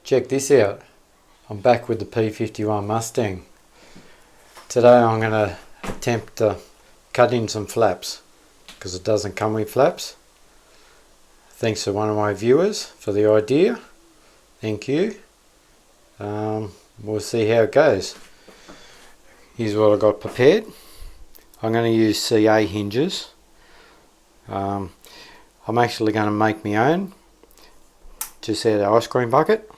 Check this out. I'm back with the P51 Mustang. Today I'm going to attempt to cut in some flaps because it doesn't come with flaps. Thanks to one of my viewers for the idea. Thank you. We'll see how it goes. Here's what I got prepared. I'm going to use CA hinges. I'm actually going to make my own just out of the ice cream bucket.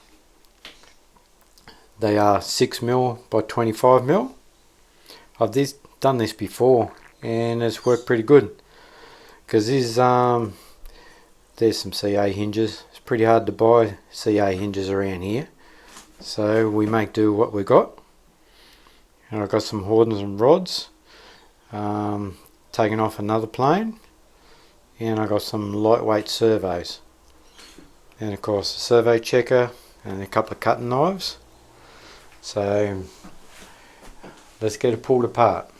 They are 6mm by 25mm. I've done this before and it's worked pretty good because there's some CA hinges. It's pretty hard to buy CA hinges around here, so we make do what we got. And I've got some Hordens and rods taken off another plane, and I got some lightweight servos, and of course a servo checker and a couple of cutting knives. So let's get it pulled apart.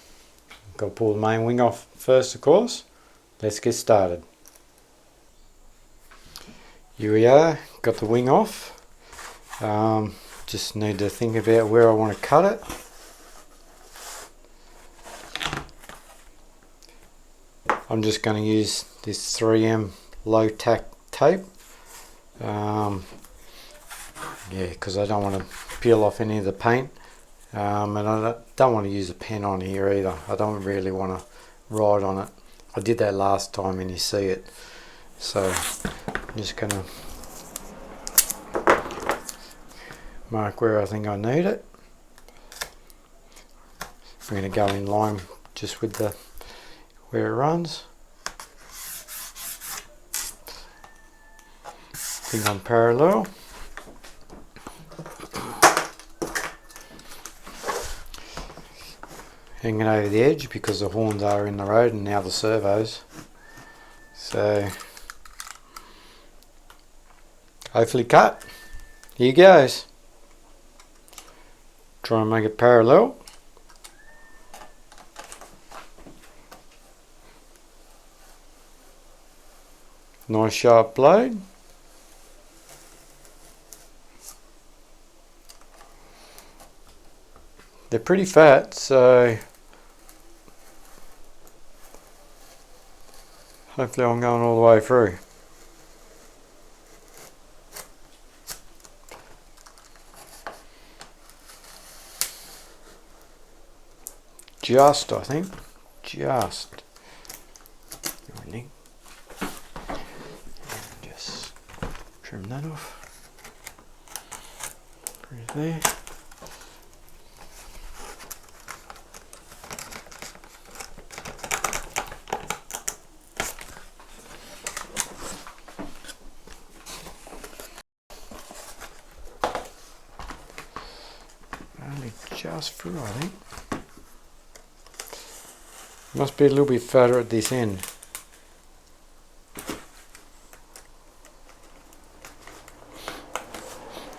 Got to pull the main wing off first, of course. Let's get started. Here we are, got the wing off. Just need to think about where I want to cut it. I'm just going to use this 3M low tack tape. Yeah, because I don't want to peel off any of the paint, and I don't want to use a pen on here either. I don't really want to write on it. I did that last time and you see it. So I'm just going to mark where I think I need it. I'm going to go in line just with the where it runs. I think I'm parallel. Hanging over the edge because the horns are in the road and now the servos. So hopefully cut. Here goes. Try and make it parallel. Nice sharp blade. They're pretty fat, so hopefully I'm going all the way through. Just, I think. Just. Just trim that off. Put it there. Only just through, I think. Must be a little bit fatter at this end.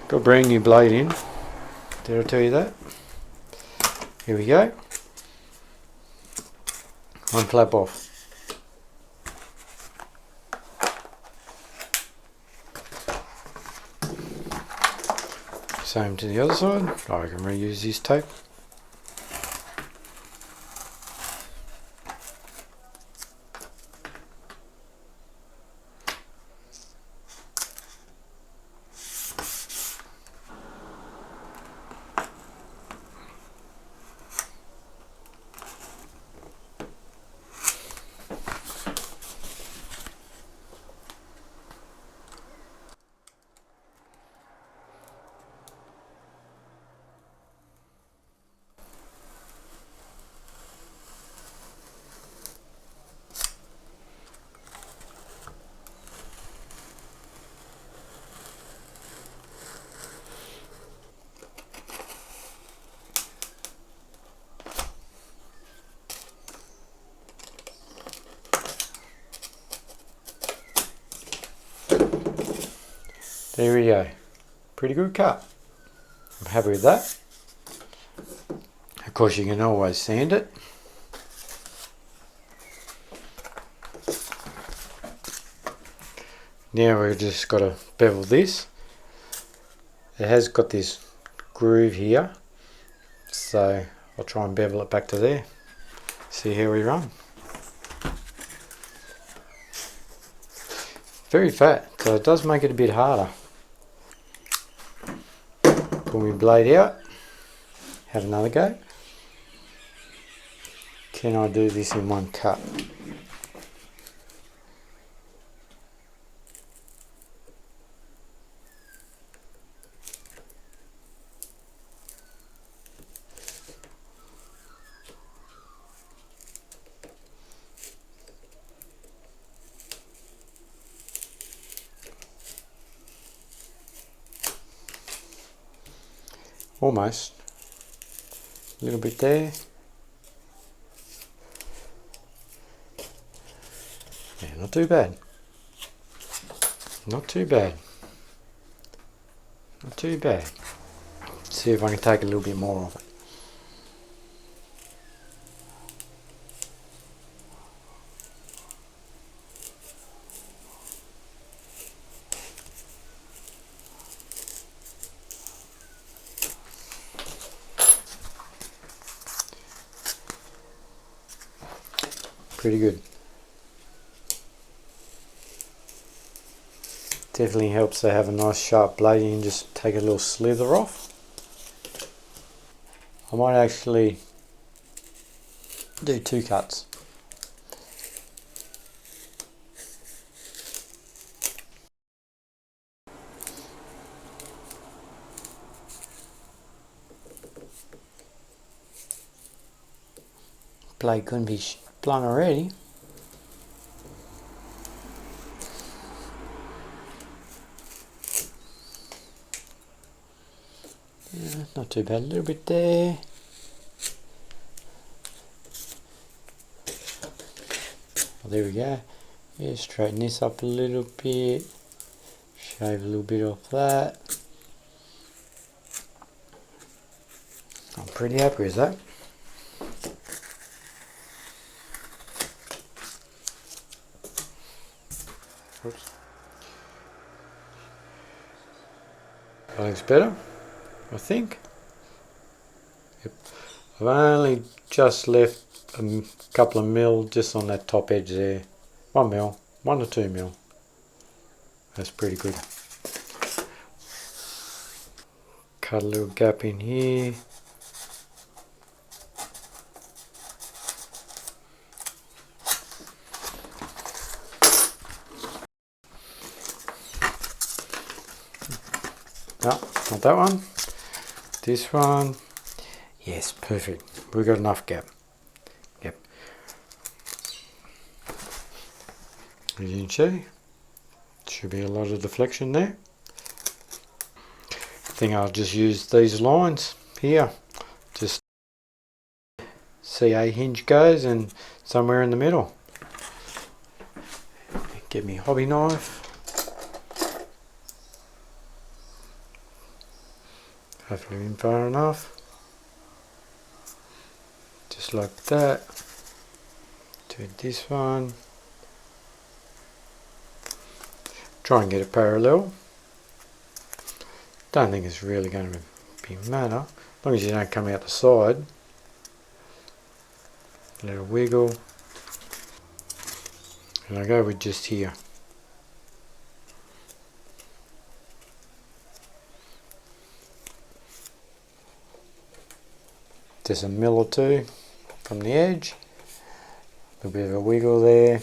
Got a brand new blade in. Did I tell you that? Here we go. One flap off. Same to the other side. Oh, I can reuse this tape. There we go. Pretty good cut. I'm happy with that. Of course you can always sand it. Now we've just got to bevel this. It has got this groove here, so I'll try and bevel it back to there. See how we run. Very fat, so it does make it a bit harder. Pull my blade out, have another go. Can I do this in one cut? Almost. A little bit there. Yeah, not too bad. Not too bad. Not too bad. See if I can take a little bit more of it. Pretty good. Definitely helps to have a nice sharp blade. You can just take a little slither off. I might actually do 2 cuts. Blade couldn't be blunt already. Yeah, not too bad, a little bit there. Well, there we go. Yeah, straighten this up a little bit. Shave a little bit off that. I'm pretty happy with that. Oops. That looks better, I think. Yep. I've only just left a couple of mil just on that top edge there. 1 mil, 1 or 2 mil. That's pretty good. Cut a little gap in here. No, not that one. This one. Yes, perfect. We've got enough gap. Yep. As you can see, should be a lot of deflection there. I think I'll just use these lines here. Just see a hinge goes and somewhere in the middle. Get me hobby knife. Hopefully in far enough. Just like that. Do this one. Try and get it parallel. Don't think it's really going to be matter. As long as you don't come out the side. A little wiggle. And I go with just here. Just a mil or 2 from the edge. A little bit of a wiggle there.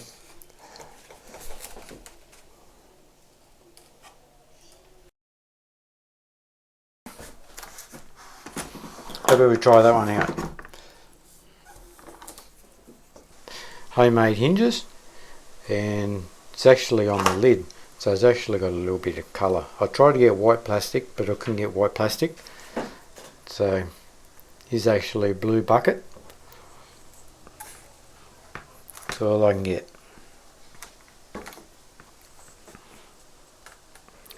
How about we try that one out? Homemade hinges, and it's actually on the lid, so it's actually got a little bit of colour. I tried to get white plastic, but I couldn't get white plastic, so here's actually a blue bucket. That's all I can get.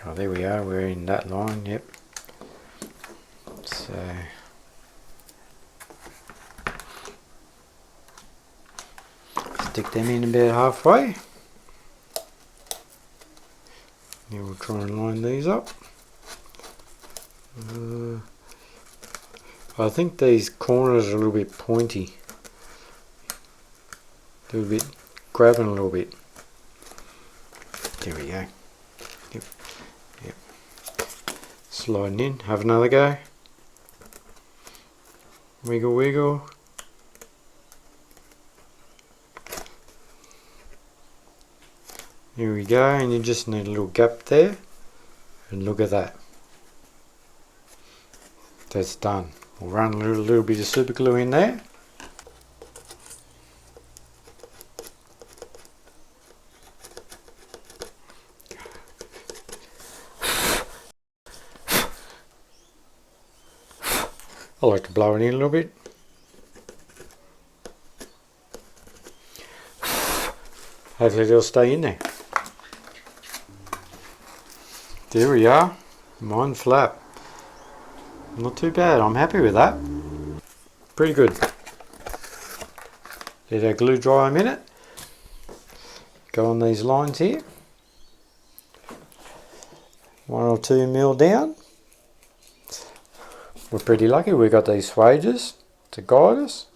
Oh, there we are, we're in that line, yep. So stick them in about halfway. Now we'll try and line these up. I think these corners are a little bit pointy. A little bit, grabbing a little bit. There we go. Yep. Yep. Sliding in, have another go. Wiggle, wiggle. Here we go, and you just need a little gap there. And look at that. That's done. We'll run a little bit of super glue in there. I like to blow it in a little bit. Hopefully it'll stay in there. There we are. Mine flap. Not too bad. I'm happy with that. Pretty good. Let our glue dry a minute. Go on these lines here. 1 or 2 mil down. We're pretty lucky we've got these swages to guide us.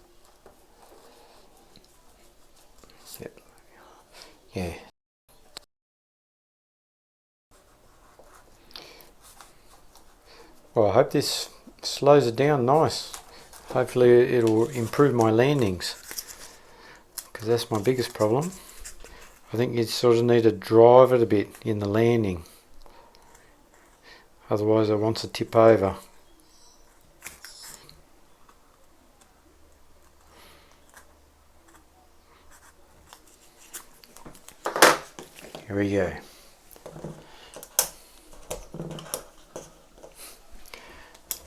Yep. Yeah. Well, I hope this slows it down nice. Hopefully it'll improve my landings, because that's my biggest problem. I think you sort of need to drive it a bit in the landing. Otherwise it wants to tip over. Here we go.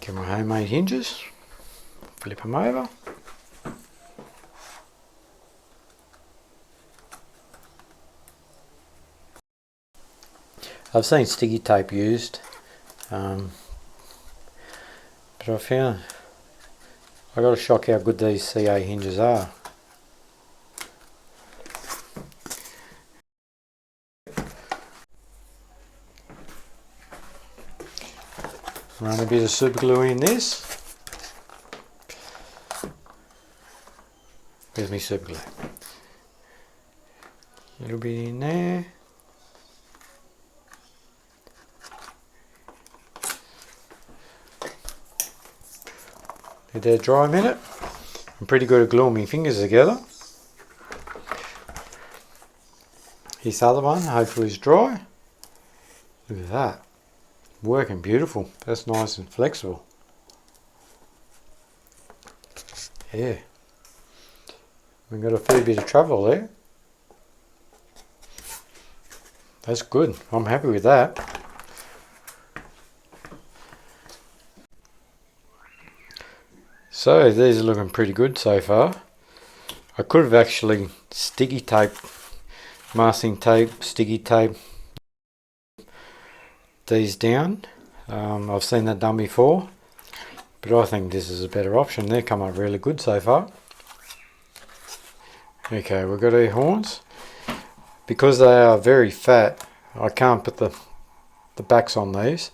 Get my homemade hinges, flip them over. I've seen sticky tape used, but I found I got a shock how good these CA hinges are. Run a bit of super glue in this. Where's my super glue? A little bit in there. Let that dry a minute. I'm pretty good at gluing my fingers together. This other one hopefully is dry. Look at that. Working beautiful. That's nice and flexible. Yeah. We've got a fair bit of trouble there. That's good. I'm happy with that. So these are looking pretty good so far. I could have actually sticky tape, masking tape, sticky tape these down. I've seen that done before, but I think this is a better option. They've come up really good so far. Okay, we've got our horns. Because they are very fat, I can't put the backs on these.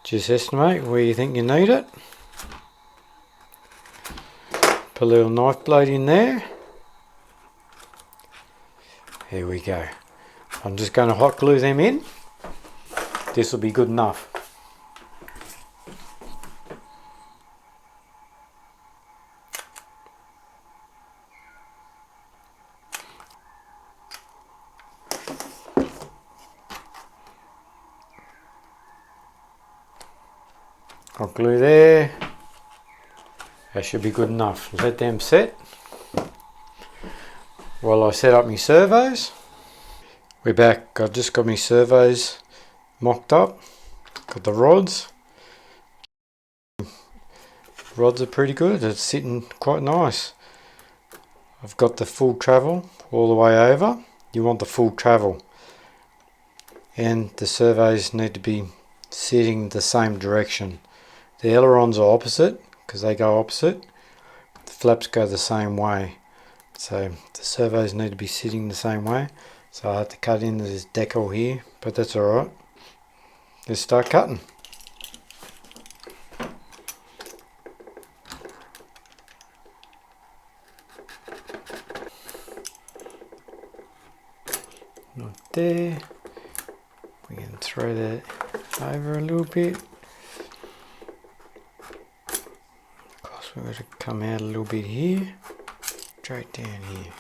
Just estimate where you think you need it. Put a little knife blade in there. Here we go. I'm just going to hot glue them in. This will be good enough. Hot glue there. That should be good enough. Let them set while I set up my servos. We're back. I've just got my servos mocked up. Got the rods. Rods are pretty good. It's sitting quite nice. I've got the full travel all the way over. You want the full travel. And the servos need to be sitting the same direction. The ailerons are opposite because they go opposite. The flaps go the same way. So the servos need to be sitting the same way. So I had to cut in this decal here, but that's alright. let's start cutting. Not there. We can throw that over a little bit. Of course, we've got to come out a little bit here, straight down here.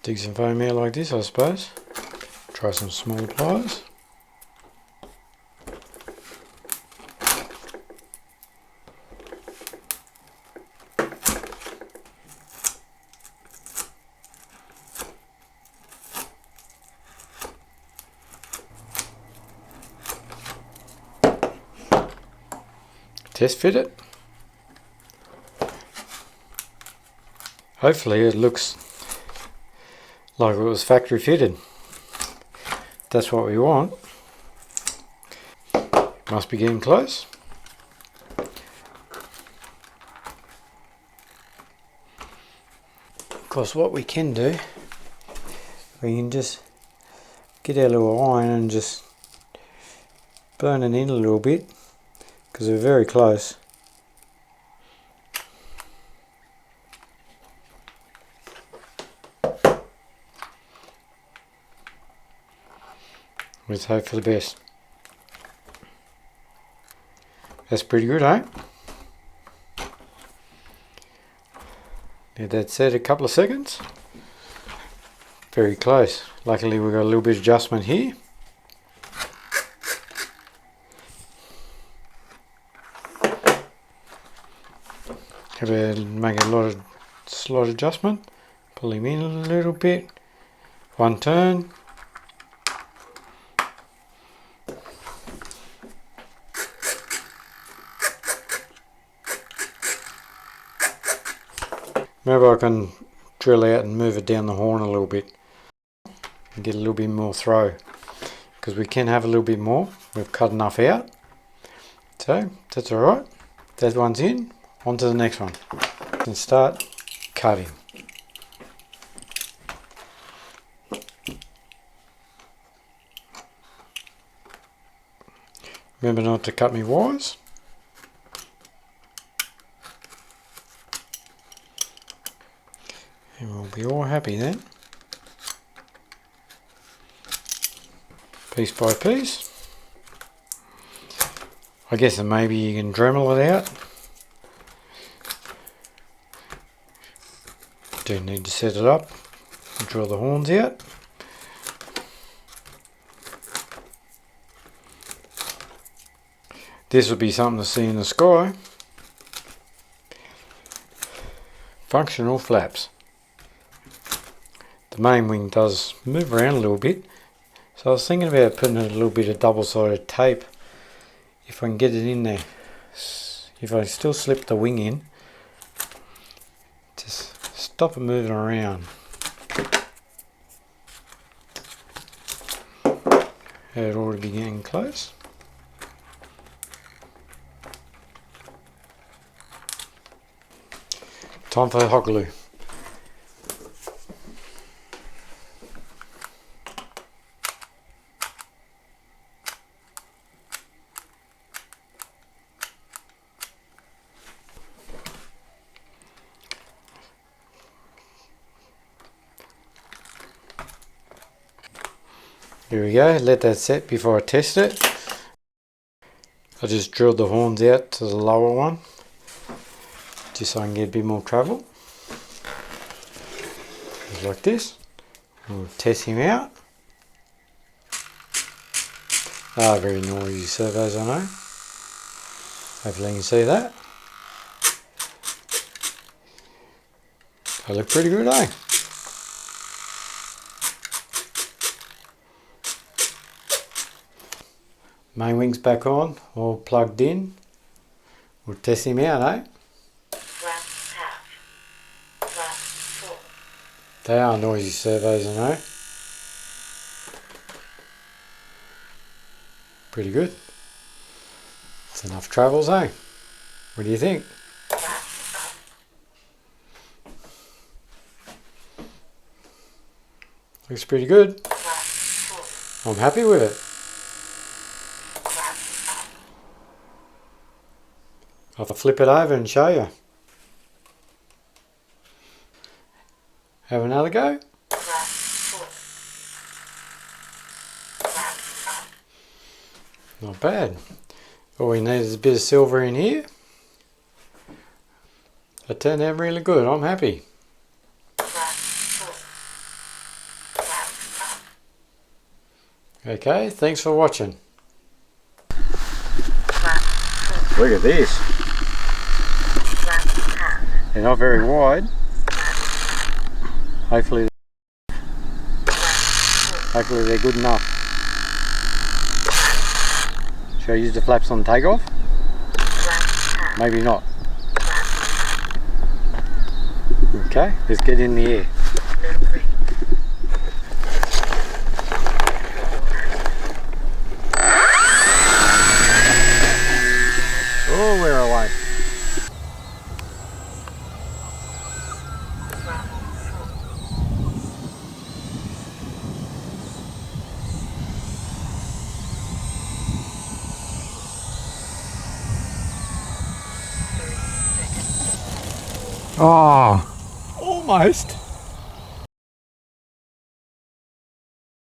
Dig some foam out like this, I suppose. Try some small pliers. Test fit it. Hopefully it looks like it was factory fitted. That's what we want. Must be getting close. Of course, what we can do, we can just get our little iron and just burn it in a little bit, because we're very close. Let's hope for the best. That's pretty good, eh? Let that set a couple of seconds. Very close. Luckily we've got a little bit of adjustment here. Have to make a slight adjustment. Pull him in a little bit. One turn. Maybe I can drill out and move it down the horn a little bit and get a little bit more throw, because we can have a little bit more. We've cut enough out, so that's alright. That one's in. On to the next one and start cutting. Remember not to cut me wires. And we'll be all happy then. Piece by piece. I guess that maybe you can Dremel it out. Do need to set it up and drill the horns out. This would be something to see in the sky. Functional flaps. The main wing does move around a little bit, so I was thinking about putting a little bit of double-sided tape if I can get it in there. If I still slip the wing in, just stop it moving around. It ought to be getting close. Time for Hookll. Here we go, let that set before I test it. I just drilled the horns out to the lower one, just so I can get a bit more travel. Just like this. We'll test him out. Ah, very noisy servos, I know. Hopefully you can see that. They look pretty good, eh? Main wing's back on, all plugged in. We'll test him out, eh? Flap half. Flap full. They are noisy servos, I know. Pretty good. It's enough travels, eh? What do you think? Flap up. Looks pretty good. Flap full. I'm happy with it. Flap up. I'll flip it over and show you. Have another go. Flap full. Flap up. Not bad. All we need is a bit of silver in here. That turned out really good. I'm happy. Flap full. Flap up. Okay, thanks for watching. Flap full. Look at this. Flap half. They're not very wide. Hopefully they're good enough. Should I use the flaps on takeoff? Maybe not. Okay, let's get in the air. Oh, we're away. Oh, almost.